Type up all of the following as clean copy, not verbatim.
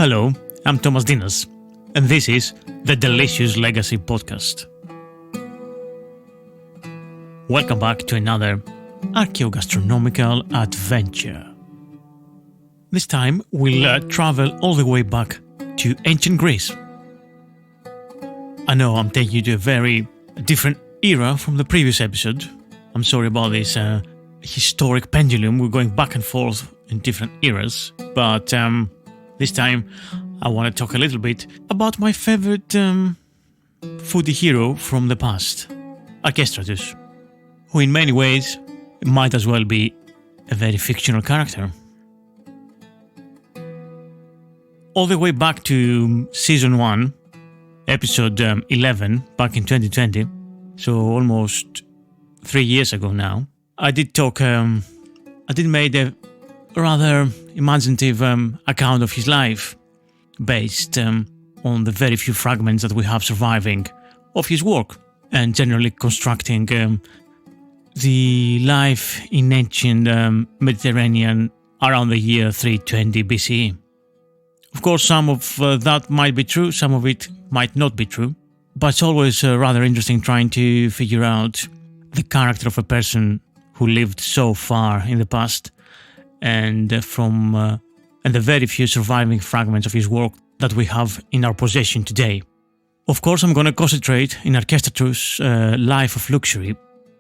Hello, I'm Thomas Dinas, and this is the Delicious Legacy Podcast. Welcome back to another archaeogastronomical adventure. This time we'll travel all the way back to ancient Greece. I know I'm taking you to a very different era from the previous episode. I'm sorry about this historic pendulum. We're going back and forth in different eras, but this time I want to talk a little bit about my favorite foodie hero from the past, Archestratus, who in many ways might as well be a very fictional character. All the way back to Season 1, Episode 11, back in 2020, so almost 3 years ago now, I did made a rather imaginative account of his life based on the very few fragments that we have surviving of his work and generally constructing the life in ancient Mediterranean around the year 320 BCE. Of course, some of that might be true, some of it might not be true, but it's always rather interesting trying to figure out the character of a person who lived so far in the past and the very few surviving fragments of his work that we have in our possession today. Of course, I'm going to concentrate in Archestratus' Life of Luxury,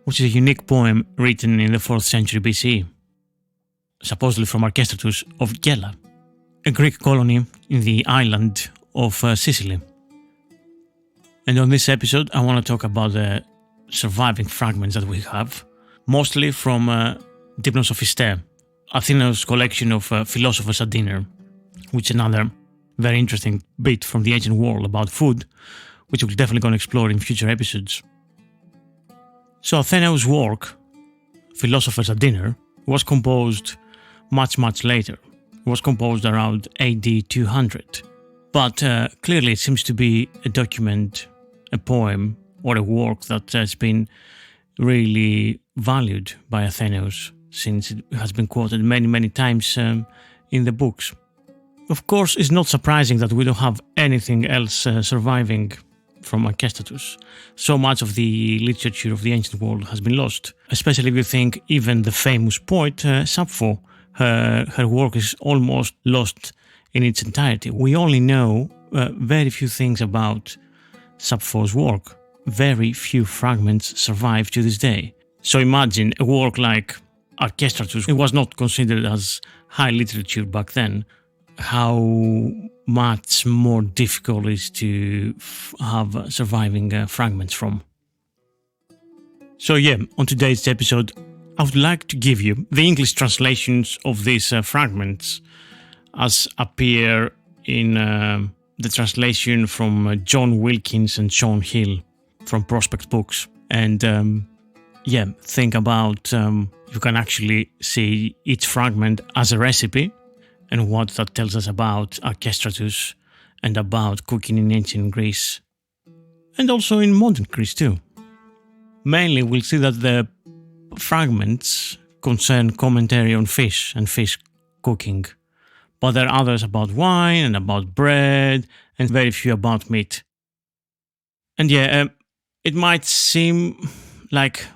which is a unique poem written in the 4th century BCE, supposedly from Archestratus of Gela, a Greek colony in the island of Sicily. And on this episode, I want to talk about the surviving fragments that we have, mostly from Dipnos of Phiste, Athenaeus' collection of philosophers at dinner, which is another very interesting bit from the ancient world about food, which we're definitely going to explore in future episodes. So Athenaeus' work, Philosophers at Dinner, was composed much later. It was composed around AD 200. But clearly it seems to be a document, a poem, or a work that has been really valued by Athenaeus, since it has been quoted many times in the books. Of course, it's not surprising that we don't have anything else surviving from Archestratus. So much of the literature of the ancient world has been lost, especially if you think even the famous poet Sappho, her work is almost lost in its entirety. We only know very few things about Sappho's work. Very few fragments survive to this day. So imagine a work like Archestratus. It was not considered as high literature back then. How much more difficult it is to have surviving fragments from. So on today's episode, I would like to give you the English translations of these fragments as appear in the translation from John Wilkins and Sean Hill from Prospect Books. And think about you can actually see each fragment as a recipe and what that tells us about Archestratus and about cooking in ancient Greece and also in modern Greece too. Mainly we'll see that the fragments concern commentary on fish and fish cooking, but there are others about wine and about bread and very few about meat. And it might seem like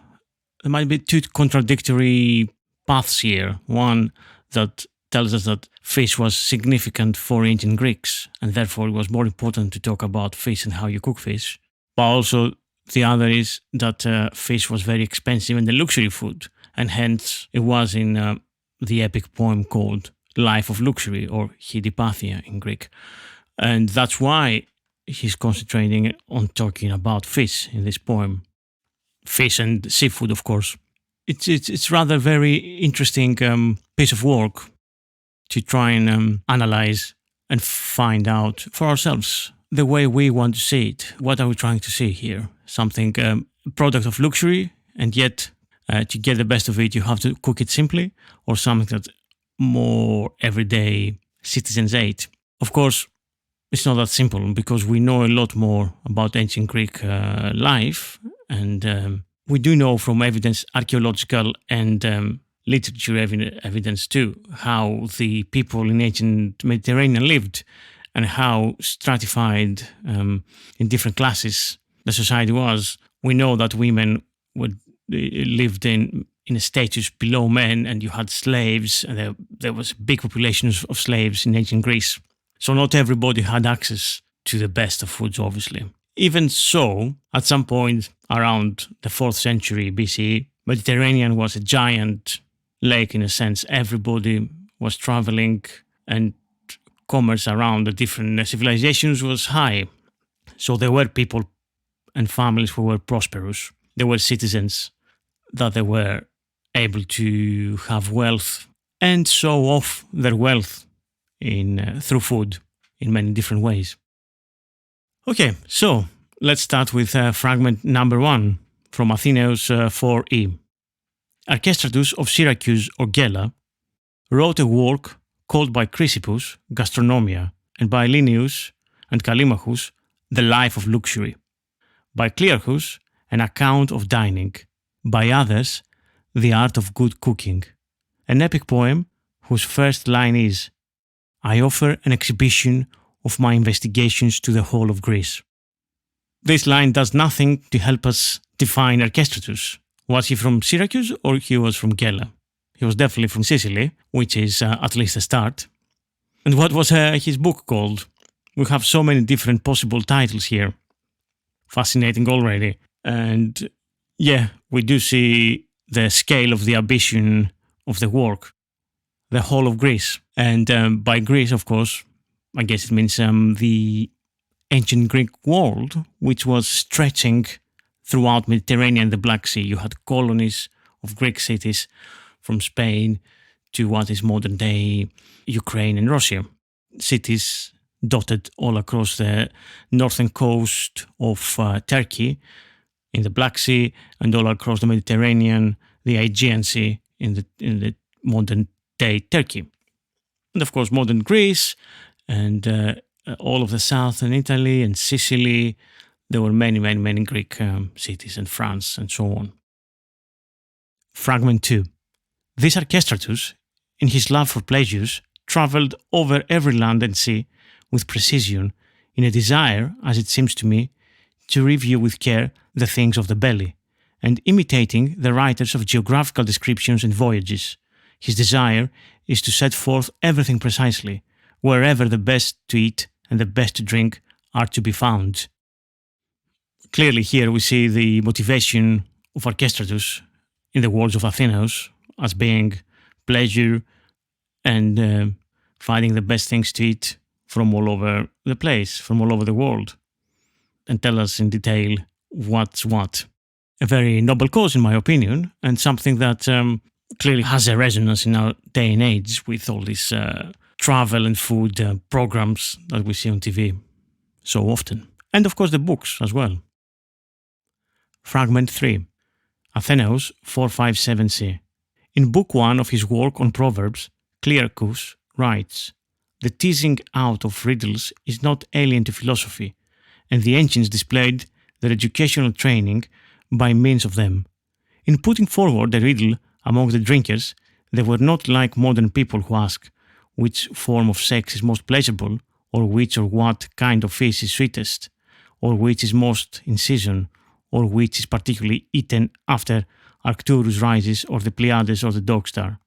there might be two contradictory paths here. One that tells us that fish was significant for ancient Greeks and therefore it was more important to talk about fish and how you cook fish. But also the other is that fish was very expensive and a luxury food, and hence it was in the epic poem called Life of Luxury, or Hydipathia in Greek. And that's why he's concentrating on talking about fish in this poem. Fish and seafood, of course. It's rather very interesting piece of work to try and analyze and find out for ourselves the way we want to see it. What are we trying to see here? Something, product of luxury, and yet to get the best of it, you have to cook it simply, or something that more everyday citizens ate. Of course, it's not that simple because we know a lot more about ancient Greek life, and we do know from evidence, archaeological and literature evidence too, how the people in ancient Mediterranean lived and how stratified in different classes the society was, we know that women lived in a status below men, and you had slaves, and there was big populations of slaves in ancient Greece. So not everybody had access to the best of foods, obviously. Even so, at some point around the 4th century BCE, Mediterranean was a giant lake in a sense. Everybody was traveling, and commerce around the different civilizations was high. So there were people and families who were prosperous. There were citizens that they were able to have wealth and show off their wealth through food in many different ways. Okay, so let's start with fragment number 1 from Athenaeus 4e. Archestratus of Syracuse or Gela wrote a work called by Chrysippus Gastronomia, and by Linnaeus and Callimachus The Life of Luxury, by Clearchus An Account of Dining, by others The Art of Good Cooking, an epic poem whose first line is I offer an exhibition of my investigations to the whole of Greece. This line does nothing to help us define Archestratus. Was he from Syracuse or he was from Gela? He was definitely from Sicily, which is at least a start. And what was his book called? We have so many different possible titles here. Fascinating already. And yeah, we do see the scale of the ambition of the work. The whole of Greece. And by Greece, of course, I guess it means the ancient Greek world, which was stretching throughout Mediterranean and the Black Sea. You had colonies of Greek cities from Spain to what is modern day Ukraine and Russia. Cities dotted all across the northern coast of Turkey in the Black Sea and all across the Mediterranean, the Aegean Sea in the modern day Turkey. And of course modern Greece and all of the southern Italy and Sicily. There were many, many, many Greek cities and France and so on. Fragment 2. This Archestratus, in his love for pleasures, travelled over every land and sea with precision, in a desire, as it seems to me, to review with care the things of the belly, and imitating the writers of geographical descriptions and voyages. His desire is to set forth everything precisely, wherever the best to eat and the best to drink are to be found. Clearly here we see the motivation of Archestratus, in the words of Athenaeus, as being pleasure and finding the best things to eat from all over the place, from all over the world, and tell us in detail what's what. A very noble cause, in my opinion, and something that clearly has a resonance in our day and age with all these travel and food programs that we see on TV so often. And of course the books as well. Fragment 3. Athenaeus 457c. In Book 1 of his work on Proverbs, Clearchus writes, The teasing out of riddles is not alien to philosophy, and the ancients displayed their educational training by means of them. In putting forward a riddle among the drinkers, they were not like modern people who ask which form of sex is most pleasurable, or which or what kind of fish is sweetest, or which is most in season, or which is particularly eaten after Arcturus rises or the Pleiades or the Dog Star.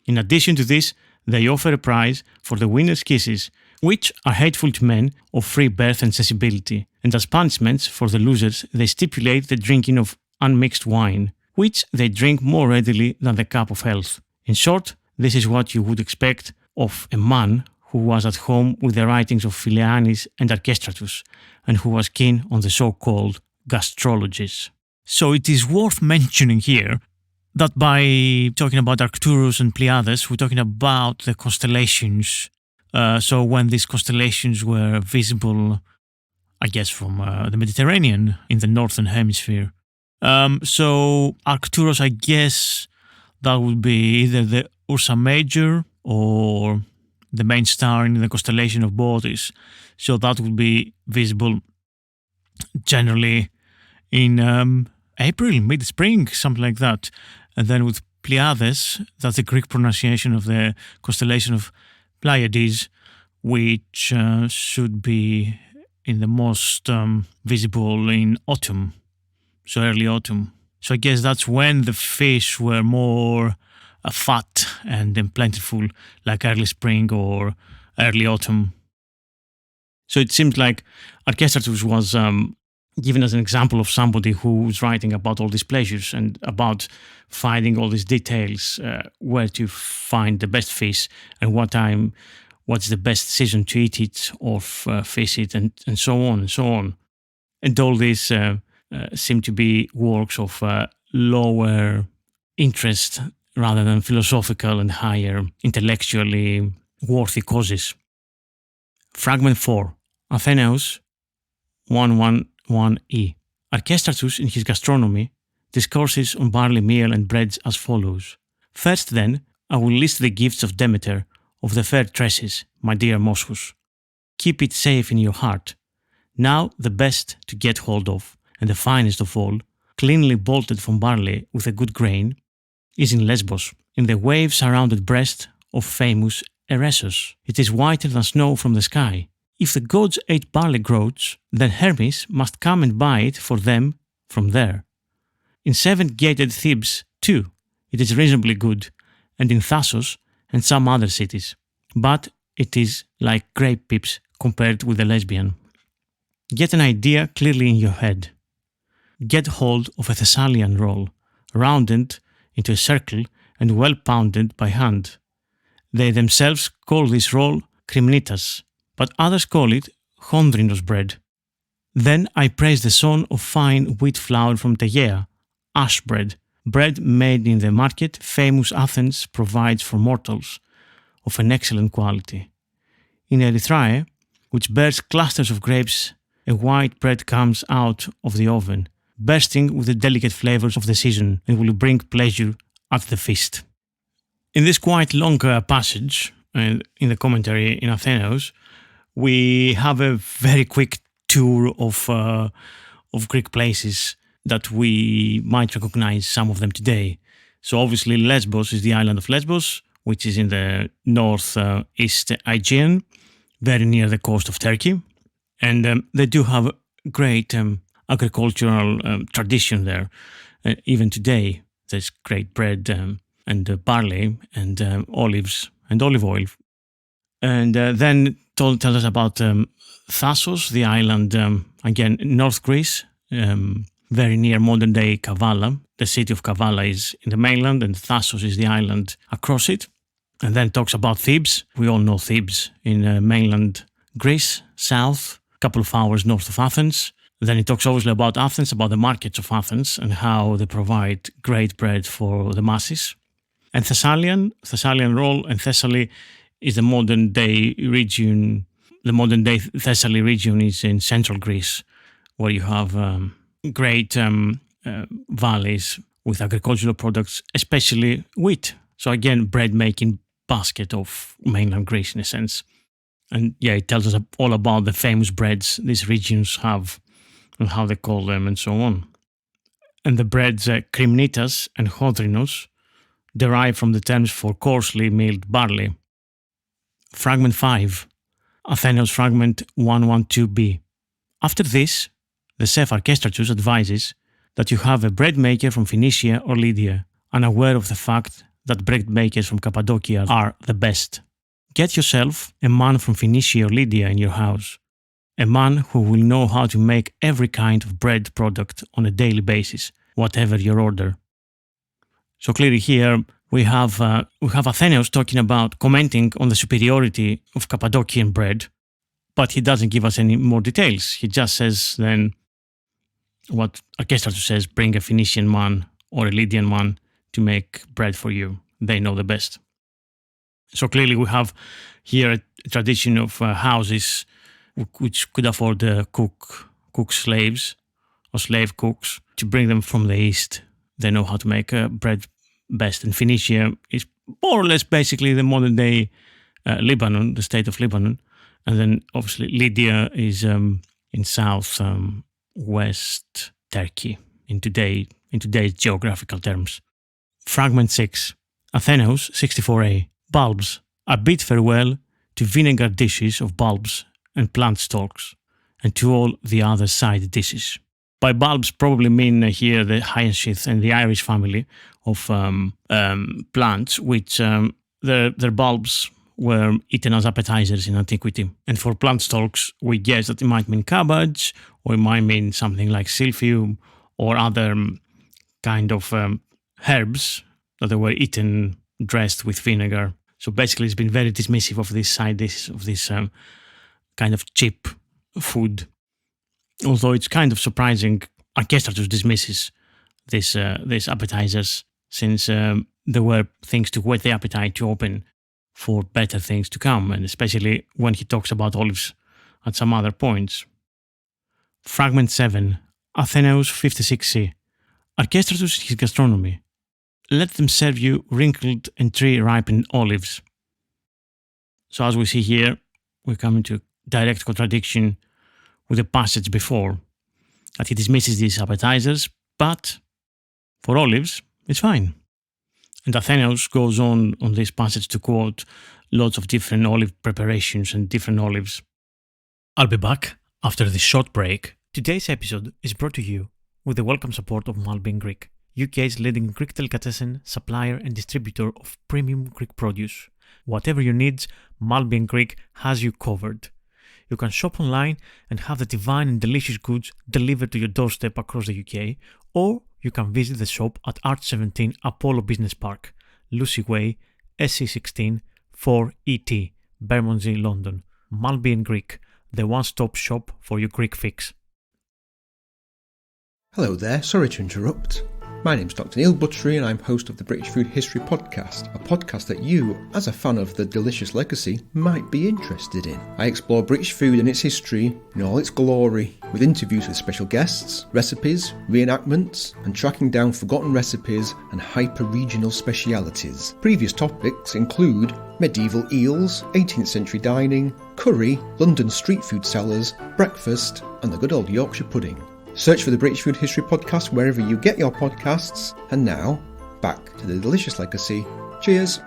In addition to this, they offer a prize for the winner's kisses, which are hateful to men of free birth and sensibility, and as punishments for the losers they stipulate the drinking of unmixed wine, which they drink more readily than the cup of health. In short, this is what you would expect of a man who was at home with the writings of Philesianus and Archestratus, and who was keen on the so-called gastrologies. So it is worth mentioning here that by talking about Arcturus and Pleiades, we're talking about the constellations. So when these constellations were visible, I guess from the Mediterranean in the northern hemisphere. So Arcturus, I guess that would be either the Ursa Major or the main star in the constellation of Bootes. So that would be visible generally in April, mid-spring, something like that. And then with Pleiades, that's the Greek pronunciation of the constellation of Pleiades, which should be in the most visible in autumn, so early autumn. So I guess that's when the fish were more fat and plentiful, like early spring or early autumn. So it seems like Archestratus was given as an example of somebody who's writing about all these pleasures and about finding all these details, where to find the best fish and what time, what's the best season to eat it or fish it, and so on and so on. And all these seem to be works of lower interest rather than philosophical and higher intellectually worthy causes. Fragment 4. Athenaeus 111e. Archestratus, in his gastronomy, discourses on barley meal and breads as follows. First, then, I will list the gifts of Demeter, of the fair tresses, my dear Moschus. Keep it safe in your heart. Now the best to get hold of, and the finest of all, cleanly bolted from barley with a good grain, is in Lesbos, in the wave-surrounded breast of famous Eresos. It is whiter than snow from the sky. If the gods ate barley groats, then Hermes must come and buy it for them from there. In seven-gated Thebes, too, it is reasonably good, and in Thassos and some other cities. But it is like grape pips compared with the Lesbian. Get an idea clearly in your head. Get hold of a Thessalian roll, rounded into a circle and well pounded by hand. They themselves call this roll krymnitas, but others call it chondrinos bread. Then I praise the son of fine wheat flour from Tegea, ash bread, bread made in the market famous Athens provides for mortals, of an excellent quality. In Erythrae, which bears clusters of grapes, a white bread comes out of the oven, bursting with the delicate flavors of the season, and will bring pleasure at the feast. In this quite long passage, in the commentary in Athenaeus, we have a very quick tour of Greek places that we might recognize some of them today. So obviously Lesbos is the island of Lesbos, which is in the northeast Aegean, very near the coast of Turkey. And they do have great agricultural tradition there. Even today, there's great bread and barley and olives and olive oil. And then tells us about Thassos, the island, again, North Greece, very near modern-day Kavala. The city of Kavala is in the mainland, and Thassos is the island across it. And then talks about Thebes. We all know Thebes in mainland Greece, south, a couple of hours north of Athens. Then he talks obviously about Athens, about the markets of Athens and how they provide great bread for the masses. And Thessalian roll, and Thessaly is the modern-day region. The modern-day Thessaly region is in central Greece, where you have great valleys with agricultural products, especially wheat. So again, bread-making basket of mainland Greece in a sense. And yeah, it tells us all about the famous breads these regions have and how they call them and so on. And the breads krymnitas and chondrinos derive from the terms for coarsely milled barley. Fragment 5. Athenaeus fragment 112b. After this, the Ceph Archestratus advises that you have a bread maker from Phoenicia or Lydia, unaware of the fact that bread makers from Cappadocia are the best. Get yourself a man from Phoenicia or Lydia in your house, a man who will know how to make every kind of bread product on a daily basis, whatever your order. So clearly here we have Athenaeus talking about, commenting on the superiority of Cappadocian bread, but he doesn't give us any more details. He just says then what Archestratus says, bring a Phoenician man or a Lydian man to make bread for you. They know the best. So clearly we have here a tradition of houses which could afford cook slaves or slave cooks to bring them from the east. They know how to make bread best. And Phoenicia is more or less basically the modern day Lebanon, the state of Lebanon. And then obviously Lydia is in south west Turkey in today's geographical terms. Fragment 6. Athenaeus 64a. Bulbs. I bid farewell to vinegar dishes of bulbs and plant stalks, and to all the other side dishes. By bulbs, probably mean here the hyacinth and the iris family of plants, which their bulbs were eaten as appetizers in antiquity. And for plant stalks, we guess that it might mean cabbage, or it might mean something like silphium, or other kind of herbs that they were eaten dressed with vinegar. So basically, it's been very dismissive of this side dish, of this kind of cheap food. Although it's kind of surprising, Archestratus dismisses these appetizers, since there were things to whet the appetite to open for better things to come, and especially when he talks about olives at some other points. Fragment 7, Athenaeus 56c. Archestratus his gastronomy. Let them serve you wrinkled and tree-ripened olives. So as we see here, we come into direct contradiction with the passage before, that he dismisses these appetizers, but for olives, it's fine. And Athenaeus goes on this passage to quote lots of different olive preparations and different olives. I'll be back after this short break. Today's episode is brought to you with the welcome support of Malbin Greek, UK's leading Greek delicatessen supplier and distributor of premium Greek produce. Whatever your needs, Malbin Greek has you covered. You can shop online and have the divine and delicious goods delivered to your doorstep across the UK, or you can visit the shop at Arch 17 Apollo Business Park, Lucy Way, SC16 4ET, Bermondsey, London. Malbin Greek, the one-stop shop for your Greek fix. Hello there, sorry to interrupt. My name's Dr. Neil Buttery and I'm host of the British Food History Podcast, a podcast that you, as a fan of the delicious legacy, might be interested in. I explore British food and its history in all its glory, with interviews with special guests, recipes, reenactments, and tracking down forgotten recipes and hyper-regional specialities. Previous topics include medieval eels, 18th century dining, curry, London street food sellers, breakfast, and the good old Yorkshire pudding. Search for the British Food History Podcast wherever you get your podcasts. And now, back to the delicious legacy. Cheers!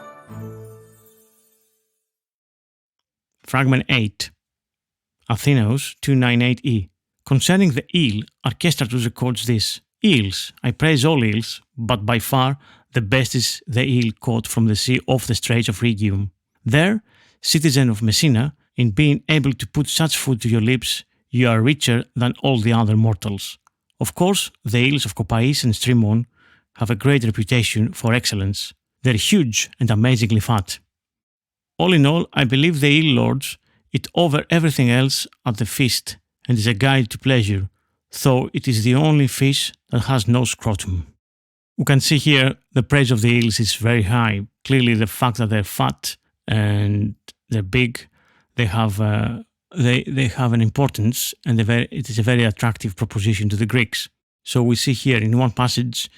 Fragment 8, Athenaeus 298e. Concerning the eel, Archestratus records this. Eels, I praise all eels, but by far the best is the eel caught from the sea off the Straits of Rhegium. There, citizen of Messina, in being able to put such food to your lips, you are richer than all the other mortals. Of course, the eels of Copais and Strymon have a great reputation for excellence. They're huge and amazingly fat. All in all, I believe the eel lords eat over everything else at the feast and is a guide to pleasure, though it is the only fish that has no scrotum. We can see here the praise of the eels is very high. Clearly the fact that they're fat and they're big, they have an importance, and it is a very attractive proposition to the Greeks. So we see here in one passage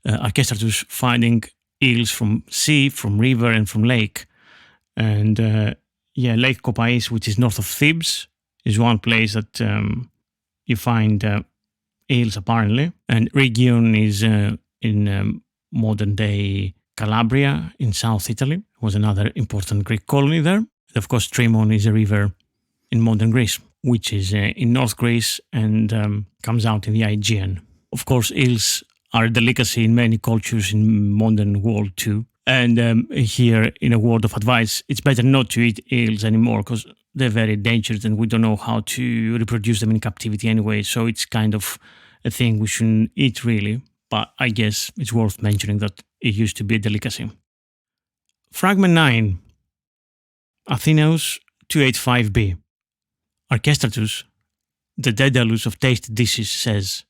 Archestratus finding eels from sea, from river, and from lake. And Lake Copais, which is north of Thebes, is one place that you find eels apparently. And Rhegion is in modern-day Calabria in South Italy. It was another important Greek colony there. And of course, Strymon is a river in modern Greece, which is in North Greece and comes out in the Aegean. Of course, eels are a delicacy in many cultures in modern world too. And here, in a word of advice, it's better not to eat eels anymore because they're very dangerous and we don't know how to reproduce them in captivity anyway. So it's kind of a thing we shouldn't eat really. But I guess it's worth mentioning that it used to be a delicacy. Fragment 9, Athenaeus 285b. Archestratus, the Daedalus of tasty dishes, says,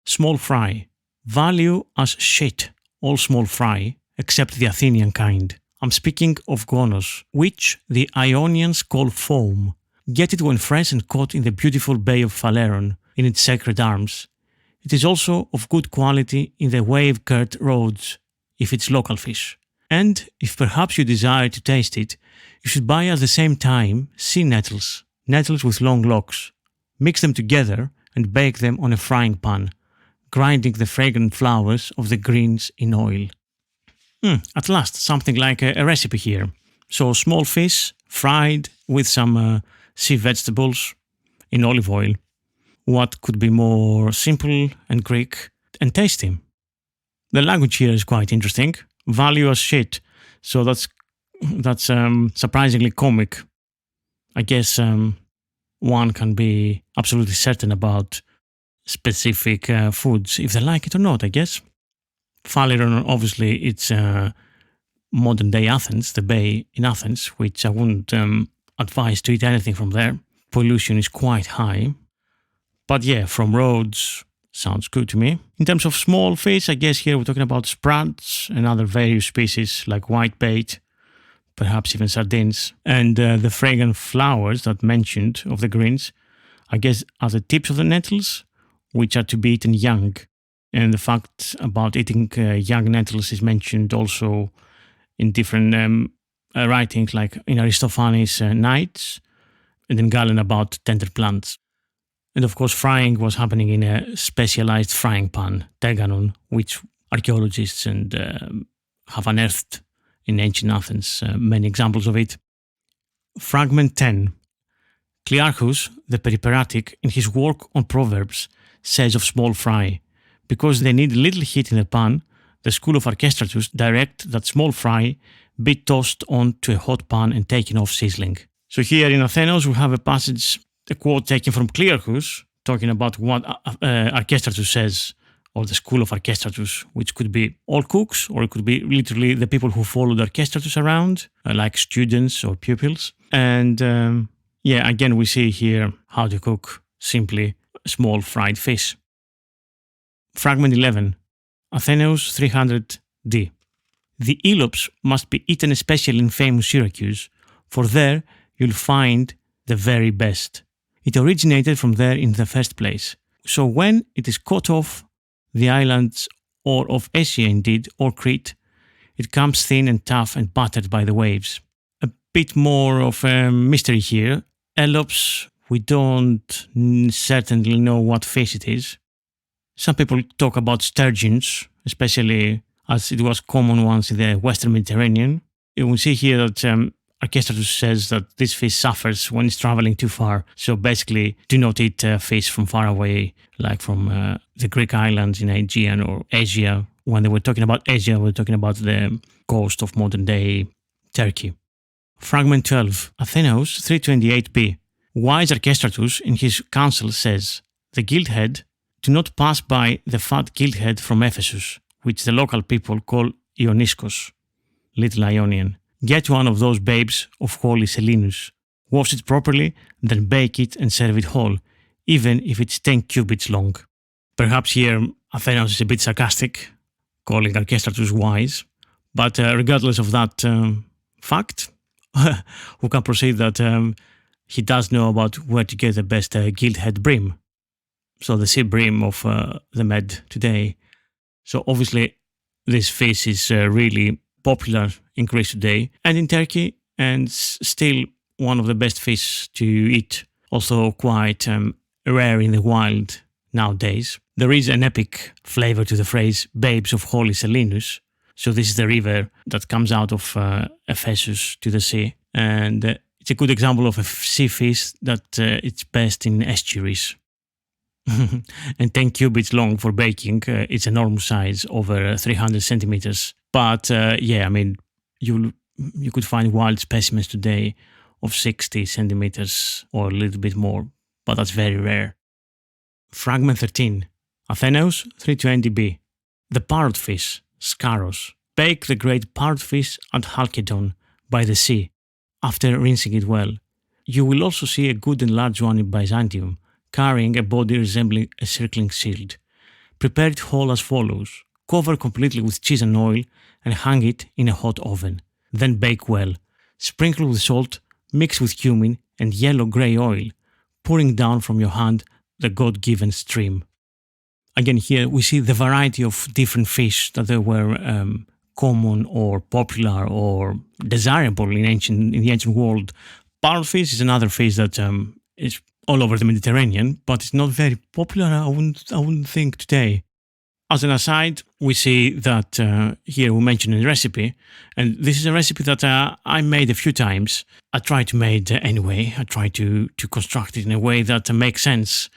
small fry, value as shit all small fry, except the Athenian kind. I'm speaking of gonos, which the Ionians call foam. Get it when fresh and caught in the beautiful bay of Phaleron, in its sacred arms. It is also of good quality in the wave-girt roads, if it's local fish. And, if perhaps you desire to taste it, you should buy at the same time sea nettles with long locks. Mix them together and bake them on a frying pan, grinding the fragrant flowers of the greens in oil. At last, something like a recipe here. So small fish fried with some sea vegetables in olive oil. What could be more simple and Greek and tasty? The language here is quite interesting. Value as shit. So that's surprisingly comic. I guess one can be absolutely certain about specific foods if they like it or not, I guess. Phaleron, obviously, it's modern day Athens, the bay in Athens, which I wouldn't advise to eat anything from there. Pollution is quite high. But yeah, from Rhodes, sounds good to me. In terms of small fish, I guess here we're talking about sprouts and other various species like whitebait, perhaps even sardines. And the fragrant flowers that mentioned of the greens, I guess are the tips of the nettles, which are to be eaten young. And the fact about eating young nettles is mentioned also in different writings, like in Aristophanes' Nights, and in Galen about tender plants. And of course, frying was happening in a specialized frying pan, teganon, which archaeologists have unearthed in ancient Athens, many examples of it. Fragment 10. Clearchus, the Periperatic, in his work on Proverbs, says of small fry, because they need little heat in the pan, the school of Archestratus direct that small fry be tossed onto a hot pan and taken off sizzling. So here in Athenaeus we have a quote taken from Clearchus, talking about what Archestratus says, or the school of Archestratus, which could be all cooks, or it could be literally the people who followed Archestratus around, like students or pupils. And again, we see here how to cook simply small fried fish. Fragment 11. Athenaeus 300d. The elops must be eaten especially in famous Syracuse, for there you'll find the very best. It originated from there in the first place. So when it is cut off the islands, or of Asia indeed, or Crete, it comes thin and tough and battered by the waves. A bit more of a mystery here. Elops, we don't certainly know what fish it is. Some people talk about sturgeons, especially as it was common once in the Western Mediterranean. You will see here that Archestratus says that this fish suffers when it's traveling too far. So basically, do not eat fish from far away, like from the Greek islands in Aegean or Asia. When they were talking about Asia, we were talking about the coast of modern-day Turkey. Fragment 12, Athenaeus 328b. Wise Archestratus in his counsel says, the gildhead, do not pass by the fat gildhead from Ephesus, which the local people call Ioniskos, Little Ionian. Get one of those babes of holy Selinus, wash it properly, then bake it and serve it whole, even if it's 10 cubits long. Perhaps here Athenaeus is a bit sarcastic, calling Archestratus wise, but regardless of that fact, we can proceed that he does know about where to get the best gildhead brim. So the sea brim of the Med today. So obviously this fish is really popular in Greece today and in Turkey, and still one of the best fish to eat, also quite rare in the wild nowadays. There is an epic flavor to the phrase babes of holy Selinus. So this is the river that comes out of Ephesus to the sea, and it's a good example of a sea fish that it's best in estuaries. And 10 cubits long for baking, it's a normal size, over 300 centimeters. But you could find wild specimens today of 60 centimeters or a little bit more, but that's very rare. Fragment 13. Athenaeus 320b. The parrotfish, Scaros. Bake the great parrotfish at Halkidon by the sea, after rinsing it well. You will also see a good and large one in Byzantium, carrying a body resembling a circling shield. Prepare it whole as follows. Cover completely with cheese and oil and hang it in a hot oven. Then bake well. Sprinkle with salt, mix with cumin and yellow-grey oil, pouring down from your hand the God-given stream. Again, here we see the variety of different fish that they were common or popular or desirable in the ancient world. Parrotfish is another fish that is all over the Mediterranean, but it's not very popular, I wouldn't think, today. As an aside, we see that here we mention a recipe, and this is a recipe that I made a few times. I try to make it anyway. I try to construct it in a way that makes sense,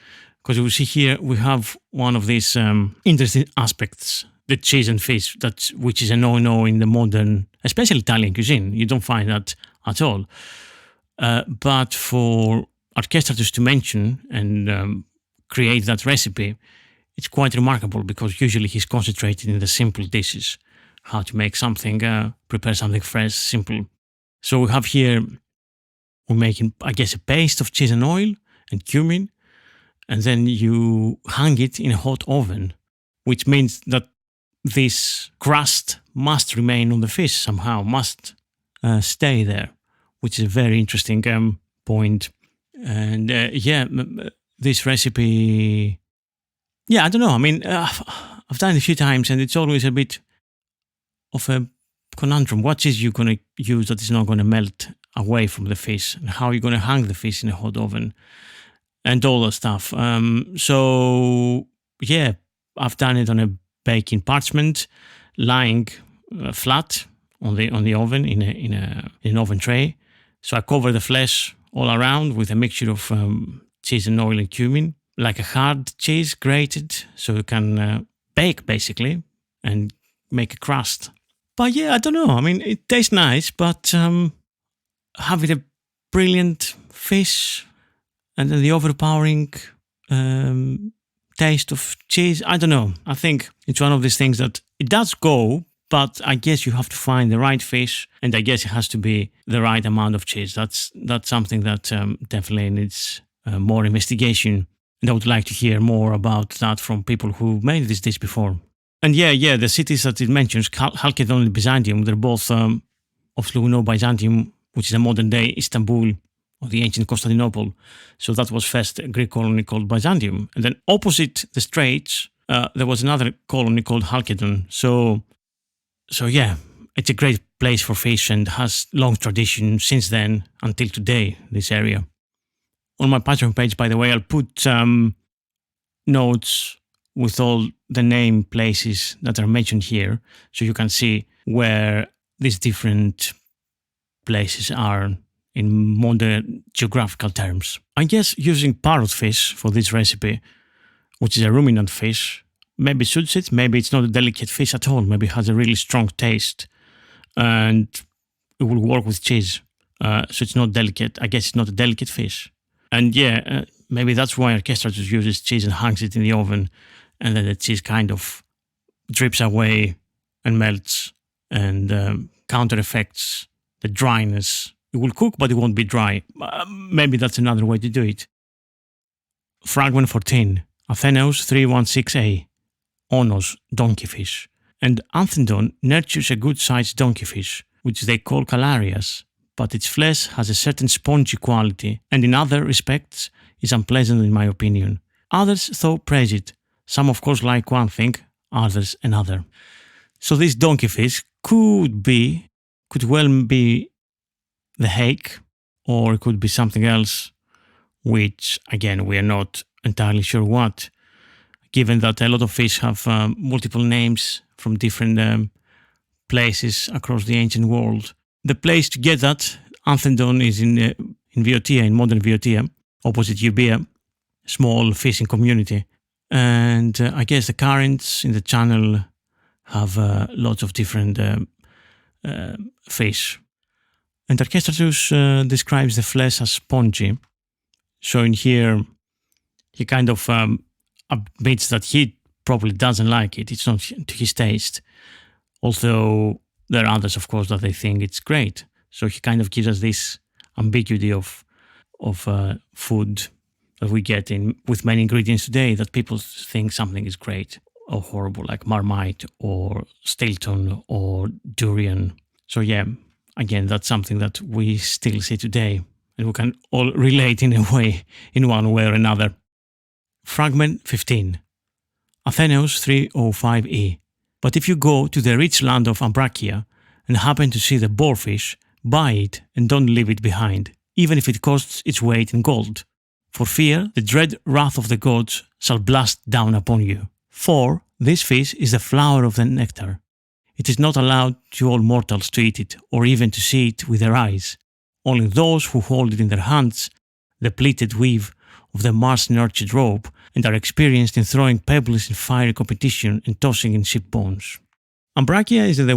because we see here we have one of these interesting aspects, the cheese and fish, which is a no-no in the modern, especially Italian cuisine. You don't find that at all. But for Archestratus to mention and create that recipe, it's quite remarkable, because usually he's concentrated in the simple dishes, how to make something, prepare something fresh, simple. So we have here, we're making, I guess, a paste of cheese and oil and cumin, and then you hang it in a hot oven, which means that this crust must remain on the fish somehow, must stay there, which is a very interesting point. And this recipe... Yeah, I don't know. I mean, I've done it a few times, and it's always a bit of a conundrum. What cheese you're going to use that is not going to melt away from the fish, and how you're going to hang the fish in a hot oven, and all that stuff. So yeah, I've done it on a baking parchment, lying flat on the oven in an oven tray. So I cover the flesh all around with a mixture of cheese and oil and cumin, like a hard cheese grated, so you can bake basically and make a crust. But yeah, I don't know. I mean, it tastes nice, but having a brilliant fish and then the overpowering taste of cheese, I don't know. I think it's one of these things that it does go, but I guess you have to find the right fish, and I guess it has to be the right amount of cheese. That's something that definitely needs more investigation. And I would like to hear more about that from people who made this dish before. And yeah, the cities that it mentions, Chalcedon and Byzantium, they're both, obviously we know Byzantium, which is a modern day Istanbul, or the ancient Constantinople. So that was first a Greek colony called Byzantium. And then opposite the straits, there was another colony called Chalcedon. So yeah, it's a great place for fish and has long tradition since then until today, this area. On my Patreon page, by the way, I'll put notes with all the name places that are mentioned here, so you can see where these different places are in modern geographical terms. I guess using parrotfish for this recipe, which is a ruminant fish, maybe suits it. Maybe it's not a delicate fish at all. Maybe it has a really strong taste and it will work with cheese. So it's not delicate. I guess it's not a delicate fish. And yeah, maybe that's why Archestratus uses cheese and hangs it in the oven, and then the cheese kind of drips away and melts and counter effects the dryness. It will cook, but it won't be dry. Maybe that's another way to do it. Fragment 14. Athenaeus 316a. Onos, donkeyfish. And Anthedon nurtures a good-sized donkeyfish, which they call calarias, but its flesh has a certain spongy quality, and in other respects is unpleasant in my opinion. Others, though, praise it. Some, of course, like one thing, others another. So this donkeyfish could well be the hake, or it could be something else, which, again, we are not entirely sure what, given that a lot of fish have multiple names from different places across the ancient world. The place to get that, Anthedon, is in Viotia, in modern Viotia, opposite Euboea, small fishing community. And I guess the currents in the channel have lots of different fish. And Archestratus describes the flesh as spongy. So in here, he kind of admits that he probably doesn't like it. It's not to his taste. Although there are others, of course, that they think it's great. So he kind of gives us this ambiguity of food that we get in with many ingredients today, that people think something is great or horrible, like Marmite or Stilton or durian. So yeah, again, that's something that we still see today, and we can all relate in a way, in one way or another. Fragment 15. Athenaeus 305e. But if you go to the rich land of Ambracia and happen to see the boarfish, buy it and don't leave it behind, even if it costs its weight in gold. For fear the dread wrath of the gods shall blast down upon you. For This fish is the flower of the nectar. It is not allowed to all mortals to eat it or even to see it with their eyes. Only those who hold it in their hands, the pleated weave of the Mars-nurtured robe, and are experienced in throwing pebbles in fiery competition and tossing in ship bones. Ambracia is in the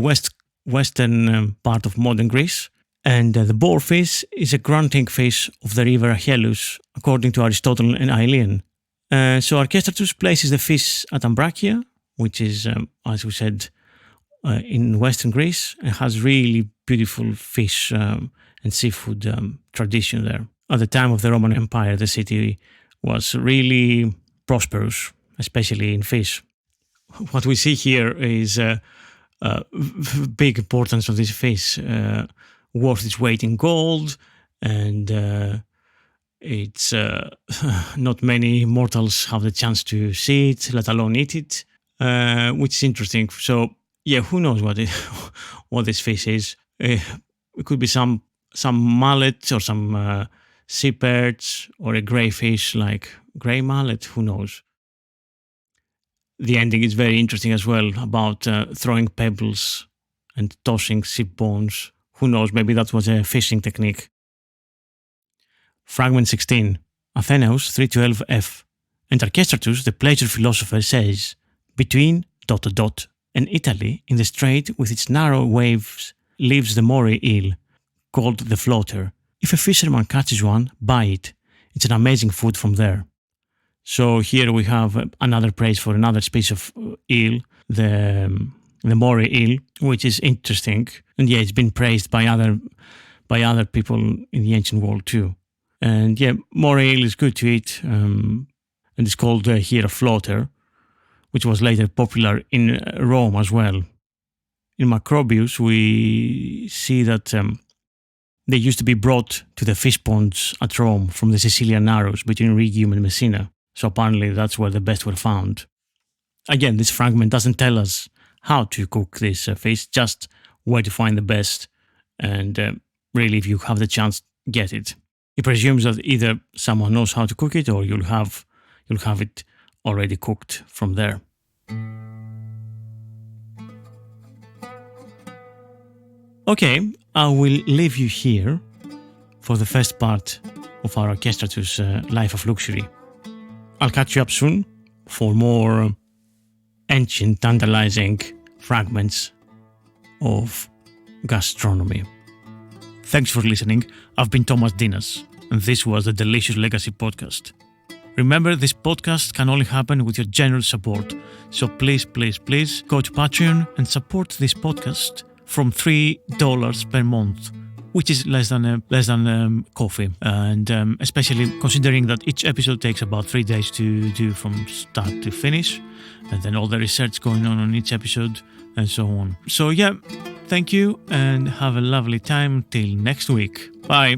western part of modern Greece, and the boarfish is a grunting fish of the river Achelous, according to Aristotle and Aelian. So Archestratus places the fish at Ambracia, which is, as we said, in western Greece, and has really beautiful fish and seafood tradition there. At the time of the Roman Empire, the city was really prosperous, especially in fish. What we see here is big importance of this fish, worth its weight in gold, and it's not many mortals have the chance to see it, let alone eat it, which is interesting. So yeah, who knows what this fish is? It could be some mullet or some sea perch or a grey fish like grey mullet. Who knows? The ending is very interesting as well about throwing pebbles and tossing ship bones. Who knows? Maybe that was a fishing technique. Fragment 16. Athenaeus 312f. And Archestratus, the pleasure philosopher, says, between ... and Italy, in the strait with its narrow waves, lives the moray eel, called the floater. If a fisherman catches one, buy it. It's an amazing food from there. So here we have another praise for another species of eel, the moray eel, which is interesting. And yeah, it's been praised by other people in the ancient world too. And yeah, moray eel is good to eat, and it's called here a floater, which was later popular in Rome as well. In Macrobius, we see that they used to be brought to the fish ponds at Rome from the Sicilian Narrows between Rhegium and Messina. So apparently that's where the best were found. Again, this fragment doesn't tell us how to cook this fish, just where to find the best, and really, if you have the chance, get it. It presumes that either someone knows how to cook it, or you'll have it already cooked from there. Okay, I will leave you here for the first part of our Archestratus Life of Luxury. I'll catch you up soon for more ancient, tantalizing fragments of gastronomy. Thanks for listening. I've been Thomas Dinas, and this was the Delicious Legacy Podcast. Remember, this podcast can only happen with your generous support. So please, please, please go to Patreon and support this podcast from $3 per month, which is less than coffee. And especially considering that each episode takes about 3 days to do from start to finish, and then all the research going on each episode and so on. So yeah, thank you and have a lovely time till next week. Bye.